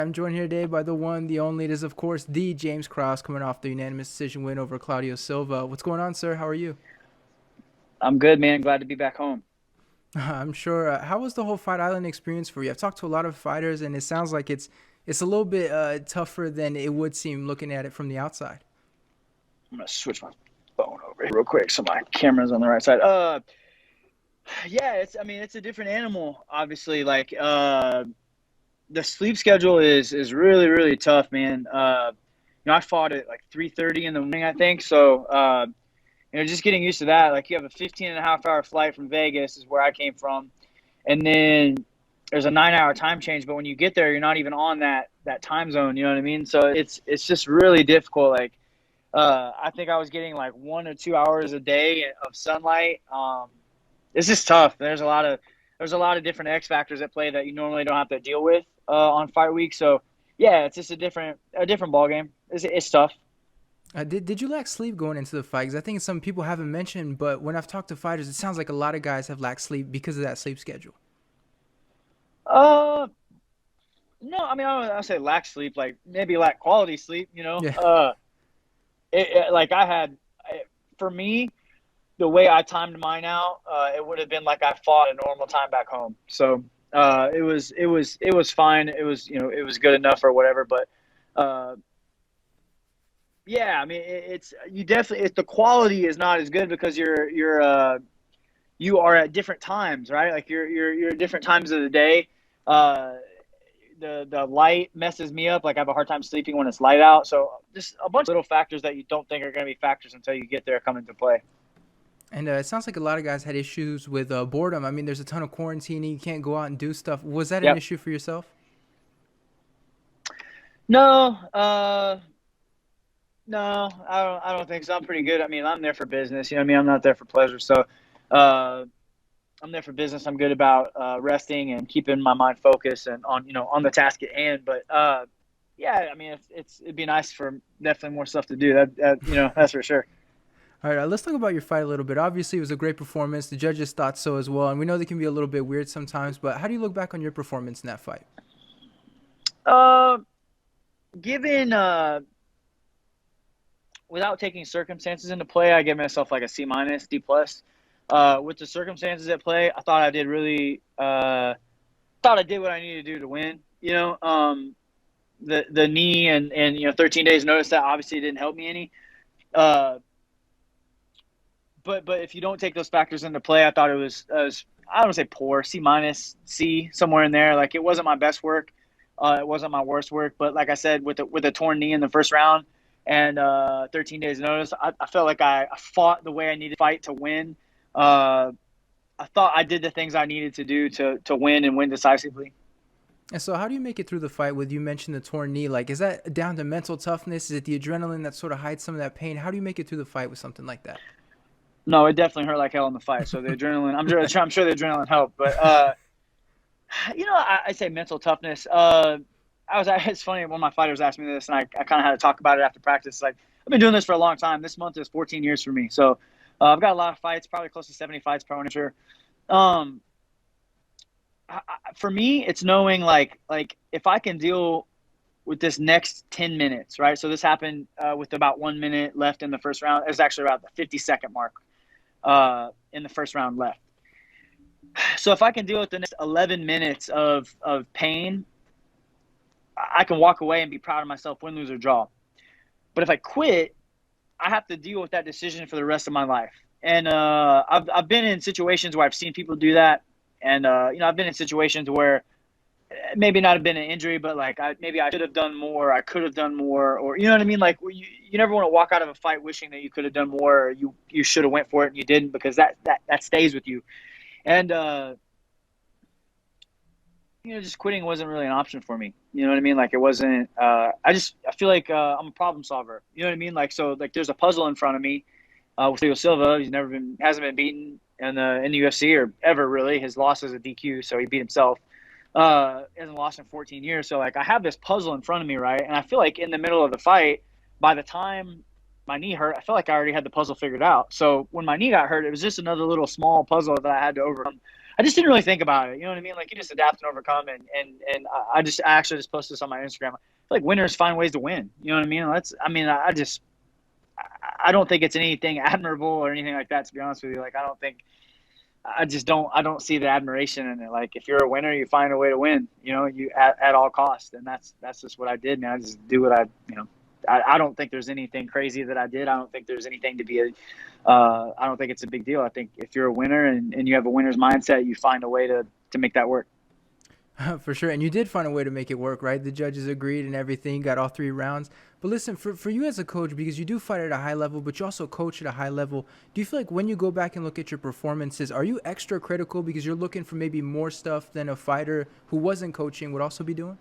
I'm joined here today by the one, the only. It is, of course, the James Krause coming off the unanimous decision win over Claudio Silva. What's going on, sir? How are you? I'm good, man. Glad to be back home. I'm sure. How was the whole Fight Island experience for you? I've talked to a lot of fighters, and it sounds like it's a little bit tougher than it would seem looking at it from the outside. I'm gonna switch my phone over here real quick so my camera's on the right side. Yeah, it's a different animal, obviously. The sleep schedule is really really tough, man. I fought at like 3:30 in the morning, I think. So, just getting used to that. Like you have a 15 and a half hour flight from Vegas is where I came from, and then there's a 9 hour time change. But when you get there, you're not even on that time zone. You know what I mean? So it's just really difficult. I think I was getting like 1 or 2 hours a day of sunlight. It's just tough. There's a lot of different X factors at play that you normally don't have to deal with on fight week. So yeah, it's just a different ball game. It's tough. Did you lack sleep going into the fight? Because I think some people haven't mentioned, but when I've talked to fighters, it sounds like a lot of guys have lacked sleep because of that sleep schedule. Uh, no, I mean I don't say lack sleep, like maybe lack quality sleep. Yeah. Like for me, the way I timed mine out, it would have been like I fought a normal time back home. So it was fine. It was good enough or whatever. But uh, yeah, I mean it's you definitely the quality is not as good because you are at different times, right? Like you're at different times of the day. Uh, the light messes me up. Like I have a hard time sleeping when it's light out. So just a bunch of little factors that you don't think are going to be factors until you get there come into play. And it sounds like a lot of guys had issues with boredom. I mean, there's a ton of quarantining. You can't go out and do stuff. Was that an Yep. issue for yourself? No, no, I don't think so. I'm pretty good. I mean, I'm there for business. You know what I mean? I'm not there for pleasure. So, uh, I'm there for business. I'm good about resting and keeping my mind focused and on the task at hand. But yeah, I mean, it'd be nice for definitely more stuff to do. That's for sure. All right, let's talk about your fight a little bit. Obviously, it was a great performance. The judges thought so as well. And we know they can be a little bit weird sometimes, but how do you look back on your performance in that fight? Uh, given without taking circumstances into play, I give myself like a C minus, D plus. With the circumstances at play, I thought I did really thought I did what I needed to do to win. The knee and 13 days notice that obviously didn't help me any. Uh, but if you don't take those factors into play, I thought it was I don't want to say poor, C minus, C somewhere in there. Like it wasn't my best work, it wasn't my worst work. But like I said, with a torn knee in the first round and 13 days notice, I felt like I fought the way I needed to fight to win. Uh, I thought I did the things I needed to do to win and win decisively. And so, how do you make it through the fight with you mentioned the torn knee? Like, is that down to mental toughness? Is it the adrenaline that sort of hides some of that pain? How do you make it through the fight with something like that? No, it definitely hurt like hell in the fight. So the adrenaline, I'm sure the adrenaline helped. But I say mental toughness. It's funny, one of my fighters asked me this, and I kind of had to talk about it after practice. Like, I've been doing this for a long time. This month is 14 years for me. So I've got a lot of fights, probably close to 70 fights pro amateur. Um, for me, it's knowing like if I can deal with this next 10 minutes, right? So this happened with about 1 minute left in the first round. It was actually about the 50-second mark in the first round left. So if I can deal with the next 11 minutes of pain, I can walk away and be proud of myself, win, lose, or draw. But if I quit, I have to deal with that decision for the rest of my life. And I've been in situations where I've seen people do that, and I've been in situations where maybe not have been an injury, but like maybe I should have done more, I could have done more, or you know what I mean. Like you never want to walk out of a fight wishing that you could have done more, or you should have went for it and you didn't, because that stays with you. And just quitting wasn't really an option for me. You know what I mean? Like it wasn't. I feel like I'm a problem solver. You know what I mean? Like so, like there's a puzzle in front of me with Claudio Silva. Hasn't been beaten in the UFC or ever really. His loss is a DQ, so he beat himself. Hasn't lost in 14 years. So like I have this puzzle in front of me, right? And I feel like in the middle of the fight, by the time my knee hurt, I felt like I already had the puzzle figured out. So when my knee got hurt, it was just another little small puzzle that I had to overcome. I just didn't really think about it. You know what I mean? Like you just adapt and overcome. And I actually just posted this on my Instagram. I feel like winners find ways to win. You know what I mean? I don't think it's anything admirable or anything like that, to be honest with you. Like, I don't see the admiration in it. Like, if you're a winner, you find a way to win, you at all costs. And that's just what I did, man. I just do what I don't think there's anything crazy that I did. I don't think there's anything to be I don't think it's a big deal. I think if you're a winner and you have a winner's mindset, you find a way to make that work. For sure. And you did find a way to make it work, right? The judges agreed and everything, got all 3 rounds. But listen, for you as a coach, because you do fight at a high level, but you also coach at a high level, do you feel like when you go back and look at your performances, are you extra critical because you're looking for maybe more stuff than a fighter who wasn't coaching would also be doing?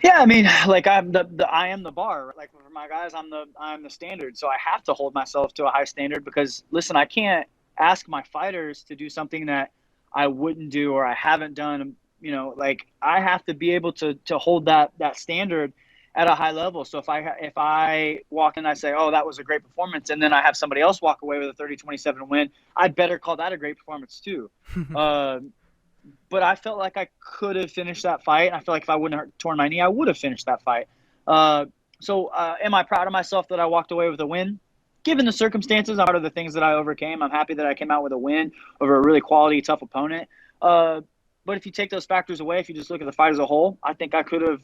Yeah, I mean, like I am the bar. Like for my guys, I'm the standard. So I have to hold myself to a high standard because listen, I can't ask my fighters to do something that I wouldn't do or I haven't done. Like I have to be able to hold that standard at a high level. So if I walk in and I say, oh, that was a great performance, and then I have somebody else walk away with a 30-27 win, I'd better call that a great performance too. But I felt like I could have finished that fight. I feel like if I wouldn't have torn my knee, I would have finished that fight. So am I proud of myself that I walked away with a win? Given the circumstances, I'm proud of the things that I overcame. I'm happy that I came out with a win over a really quality, tough opponent. But if you take those factors away, if you just look at the fight as a whole, I think I could have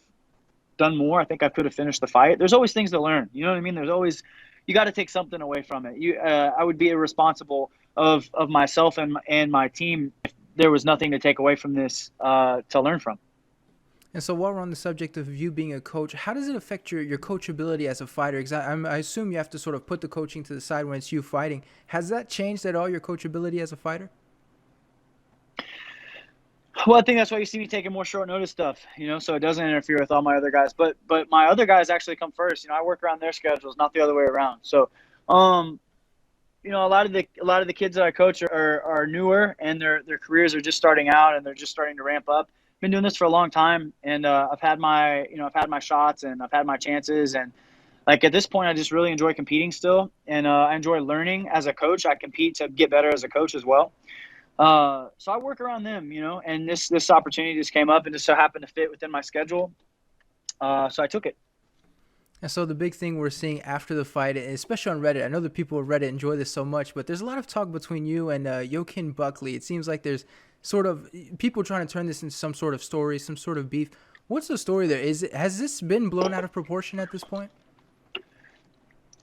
done more. I think I could have finished the fight. There's always things to learn. You know what I mean? You got to take something away from it. I would be irresponsible of myself and my team if there was nothing to take away from this to learn from. And so while we're on the subject of you being a coach, how does it affect your coachability as a fighter? Because I assume you have to sort of put the coaching to the side when it's you fighting. Has that changed at all, your coachability as a fighter? Well, I think that's why you see me taking more short notice stuff, so it doesn't interfere with all my other guys. But my other guys actually come first. I work around their schedules, not the other way around. So, a lot of the kids that I coach are newer and their careers are just starting out and they're just starting to ramp up. Been doing this for a long time, and I've had my shots and I've had my chances, and like at this point I just really enjoy competing still, and I enjoy learning as a coach. I compete to get better as a coach as well. So I work around them, and this opportunity just came up and just so happened to fit within my schedule. So I took it. And so the big thing we're seeing after the fight, especially on Reddit, I know the people of Reddit enjoy this so much, but there's a lot of talk between you and Joaquin Buckley. It seems like there's sort of people trying to turn this into some sort of story, some sort of beef. What's the story there? Has this been blown out of proportion at this point?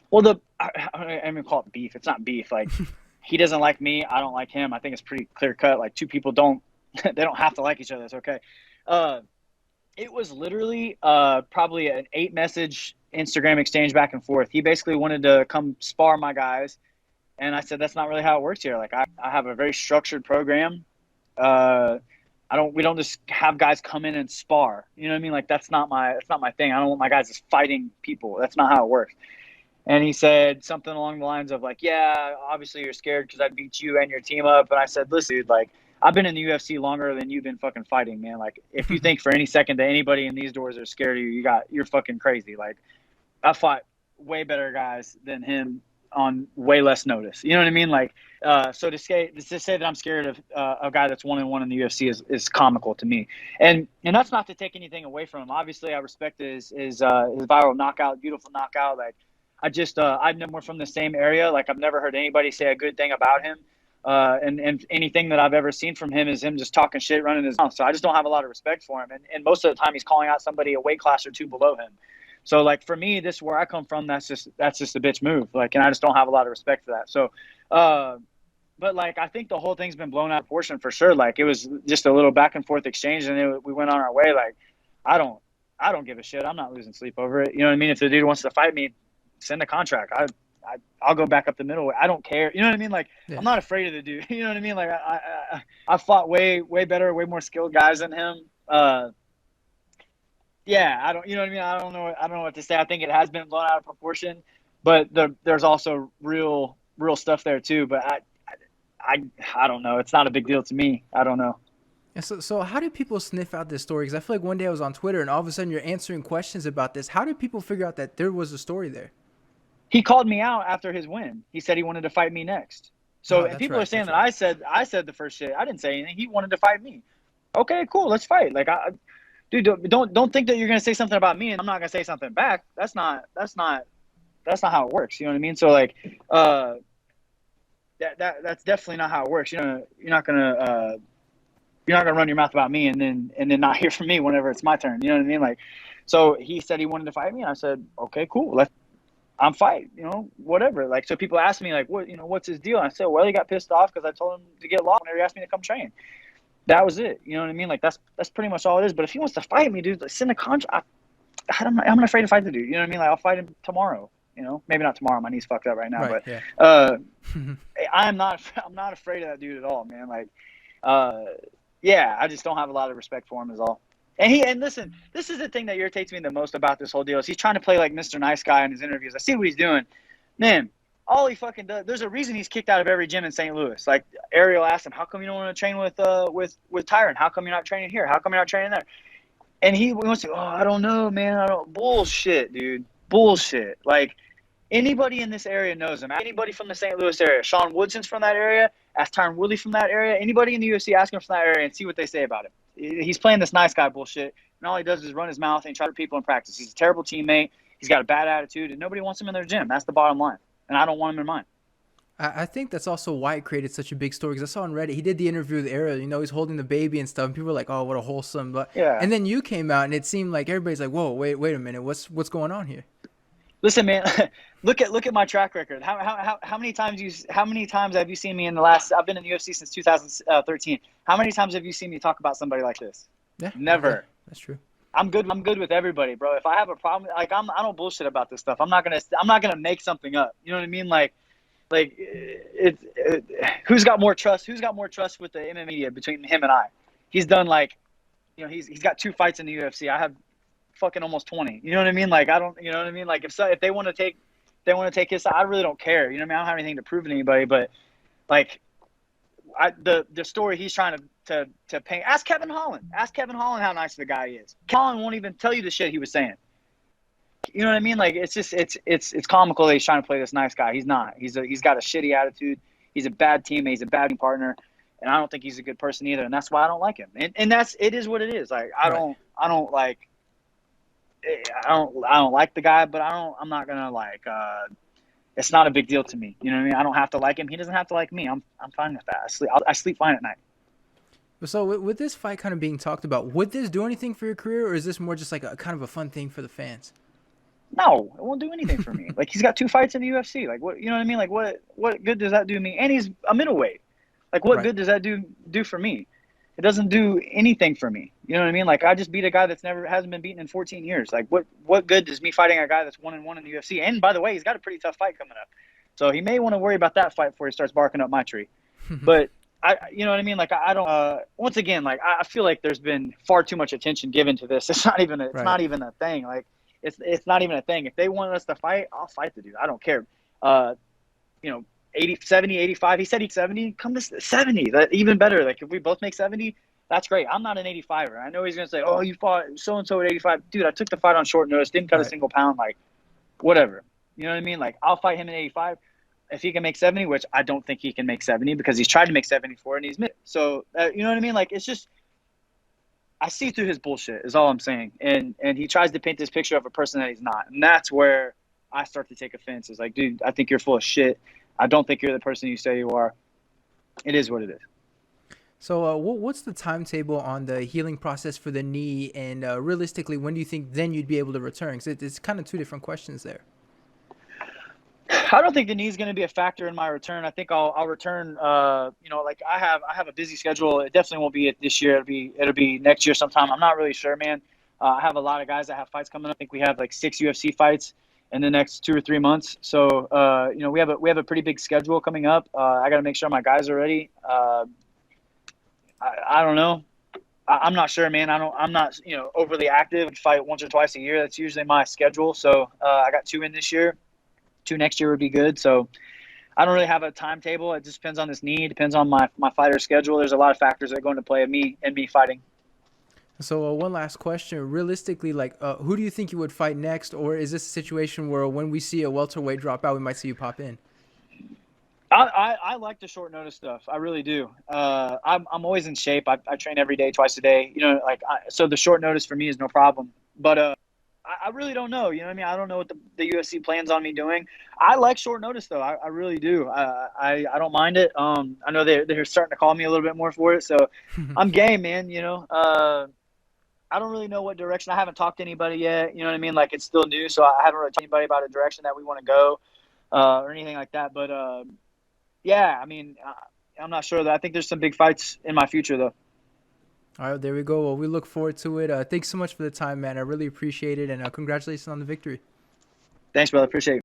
Well, I even call it beef. It's not beef. Like he doesn't like me, I don't like him. I think it's pretty clear cut. Like two people they don't have to like each other. It's okay. It was literally probably an 8-message Instagram exchange back and forth. He basically wanted to come spar my guys, and I said that's not really how it works here. Like I have a very structured program. We don't just have guys come in and spar. You know what I mean? Like that's not my thing. I don't want my guys just fighting people. That's not how it works. And he said something along the lines of like, yeah, obviously you're scared because I beat you and your team up. And I said, listen, dude, like I've been in the UFC longer than you've been fucking fighting, man. Like if you think for any second that anybody in these doors are scared of you, you're fucking crazy. Like I fought way better guys than him on way less notice. You know what I mean? Like, so to say that I'm scared of a guy that's 1-1 in the UFC is comical to me. And that's not to take anything away from him. Obviously I respect his viral knockout, beautiful knockout. Like I've known we're from the same area. Like I've never heard anybody say a good thing about him. And anything that I've ever seen from him is him just talking shit, running his mouth. So I just don't have a lot of respect for him. And most of the time he's calling out somebody a weight class or two below him. So like for me, this is where I come from. That's just a bitch move. Like, and I just don't have a lot of respect for that. So, but like, I think the whole thing's been blown out of proportion for sure. Like it was just a little back and forth exchange and we went on our way. Like, I don't give a shit. I'm not losing sleep over it. You know what I mean? If the dude wants to fight me, send a contract. I'll go back up the middle. I don't care. You know what I mean? Like, yeah. I'm not afraid of the dude. You know what I mean? Like I fought way better, way more skilled guys than him. Yeah, you know what I mean? I don't know what to say. I think it has been blown out of proportion, but there's also real stuff there too. But I don't know. It's not a big deal to me. I don't know. And so how do people sniff out this story? Because I feel like one day I was on Twitter and all of a sudden you're answering questions about this. How did people figure out that there was a story there? He called me out after his win. He said he wanted to fight me next. So No, and that's people are right. saying That's that right. I said the first shit. I didn't say anything. He wanted to fight me. Okay, cool, let's fight. Like dude, don't think that you're gonna say something about me and I'm not gonna say something back. That's not how it works. You know what I mean? So like, uh, that's definitely not how it works. You're not gonna run your mouth about me and then not hear from me whenever it's my turn. You know what I mean? Like, so he said he wanted to fight me, and I said, okay, cool, I'm fight. Whatever. Like, so people ask me like, what's his deal? And I said, well, he got pissed off because I told him to get lost whenever he asked me to come train. That was it. You know what I mean? Like that's pretty much all it is. But if he wants to fight me, dude, like, send a contract. I'm not afraid to fight the dude. You know what I mean? Like I'll fight him tomorrow. Maybe not tomorrow. My knee's fucked up right now. Right. But Yeah. uh, I'm not afraid of that dude at all, man. Like, uh, yeah, I just don't have a lot of respect for him is all. And listen, this is the thing that irritates me the most about this whole deal is he's trying to play like Mr. Nice Guy in his interviews. I see what he's doing. Man, all he fucking does, there's a reason he's kicked out of every gym in St. Louis. Like Ariel asked him, how come you don't want to train with Tyron? How come you're not training here? How come you're not training there? And he wants to, I don't know, man. I don't bullshit, dude. Bullshit. Like anybody in this area knows him. Anybody from the St. Louis area. Sean Woodson's from that area. Ask Tyron Woodley from that area. Anybody in the UFC, ask him from that area and see what they say about him. He's playing this nice guy bullshit. And all he does is run his mouth and try to people in practice. He's a terrible teammate. He's got a bad attitude, and nobody wants him in their gym. That's the bottom line. And I don't want him in mine. I think that's also why it created such a big story. Because I saw on Reddit, he did the interview with Ariel. He's holding the baby and stuff. And people were like, "Oh, what a wholesome." But Yeah. and then you came out, and it seemed like everybody's like, "Whoa, wait a minute. What's going on here?" Listen, man. look at my track record. How many times have you seen me in the last? I've been in the UFC since 2013. How many times have you seen me talk about somebody like this? Yeah. Never. That's true. I'm good with everybody, bro. If I have a problem, like I don't bullshit about this stuff. I'm not gonna make something up. You know what I mean? Like who's got more trust? Who's got more trust with the MMA media between him and I? He's done he's got 2 fights in the UFC. I have fucking almost 20. You know what I mean? Like I don't. You know what I mean? Like if they want to take his side, I really don't care. You know what I mean? I don't have anything to prove to anybody, but like the story he's trying to paint. Ask Kevin Holland. Ask Kevin Holland how nice the guy is. Holland won't even tell you the shit he was saying. You know what I mean? Like it's just it's comical that he's trying to play this nice guy. He's not. He's got a shitty attitude. He's a bad teammate. He's a bad team partner, and I don't think he's a good person either. And that's why I don't like him. And it is what it is. Like I don't like the guy, but I'm not gonna like. It's not a big deal to me. You know what I mean? I don't have to like him. He doesn't have to like me. I'm fine with that. I sleep fine at night. So with this fight kind of being talked about, would this do anything for your career, or is this more just like a kind of a fun thing for the fans? No, it won't do anything for me. Like he's got 2 fights in the UFC. Like what? You know what I mean? Like what good does that do me? And he's a middleweight. Like what good does that do for me? It doesn't do anything for me. You know what I mean? Like I just beat a guy hasn't been beaten in 14 years. Like what good does me fighting a guy that's 1-1 in the UFC? And by the way, he's got a pretty tough fight coming up. So he may want to worry about that fight before he starts barking up my tree. But you know what I mean? Like I don't. Once again, like I feel like there's been far too much attention given to this. It's not even a thing. Like it's not even a thing. If they want us to fight, I'll fight the dude. I don't care. 80, 70, 85. He said he's 70. Come to 70. That even better. Like if we both make 70, that's great. I'm not an 85er. I know he's gonna say, "Oh, you fought so and so at 85." Dude, I took the fight on short notice. Didn't cut a single pound. Like whatever. You know what I mean? Like I'll fight him at 85. If he can make 70, which I don't think he can make 70 because he's tried to make 74 and he's mid. So you know what I mean? Like it's just I see through his bullshit is all I'm saying. And he tries to paint this picture of a person that he's not. And that's where I start to take offense. It's like, dude, I think you're full of shit. I don't think you're the person you say you are. It is what it is. So what's the timetable on the healing process for the knee? And realistically, when do you think then you'd be able to return? Because it's kind of 2 different questions there. I don't think the knee is going to be a factor in my return. I think I'll return. Like I have a busy schedule. It definitely won't be this year. It'll be next year sometime. I'm not really sure, man. I have a lot of guys that have fights coming up. I think we have like 6 UFC fights in the next 2 or 3 months. So we have a pretty big schedule coming up. I got to make sure my guys are ready. I don't know. I'm not sure, man. I'm not overly active. I fight once or twice a year. That's usually my schedule. So I got 2 in this year. 2 next year would be good. So I don't really have a timetable. It just depends on this knee. It depends on my fighter schedule. There's a lot of factors that go into play of me fighting. So one last question. Realistically, like who do you think you would fight next? Or is this a situation where when we see a welterweight drop out, we might see you pop in? I like the short notice stuff. I really do. I'm always in shape. I train every day, twice a day. You know, like so the short notice for me is no problem. But I really don't know. You know what I mean? I don't know what the UFC plans on me doing. I like short notice though. I really do. I don't mind it. I know they're starting to call me a little bit more for it, so I'm game, man. You know, I don't really know what direction. I haven't talked to anybody yet. You know what I mean? Like it's still new, so I haven't really told anybody about a direction that we want to go or anything like that. But yeah, I mean, I'm not sure. I think there's some big fights in my future though. All right, there we go. Well, we look forward to it. Thanks so much for the time, man. I really appreciate it, and congratulations on the victory. Thanks, brother. Appreciate it.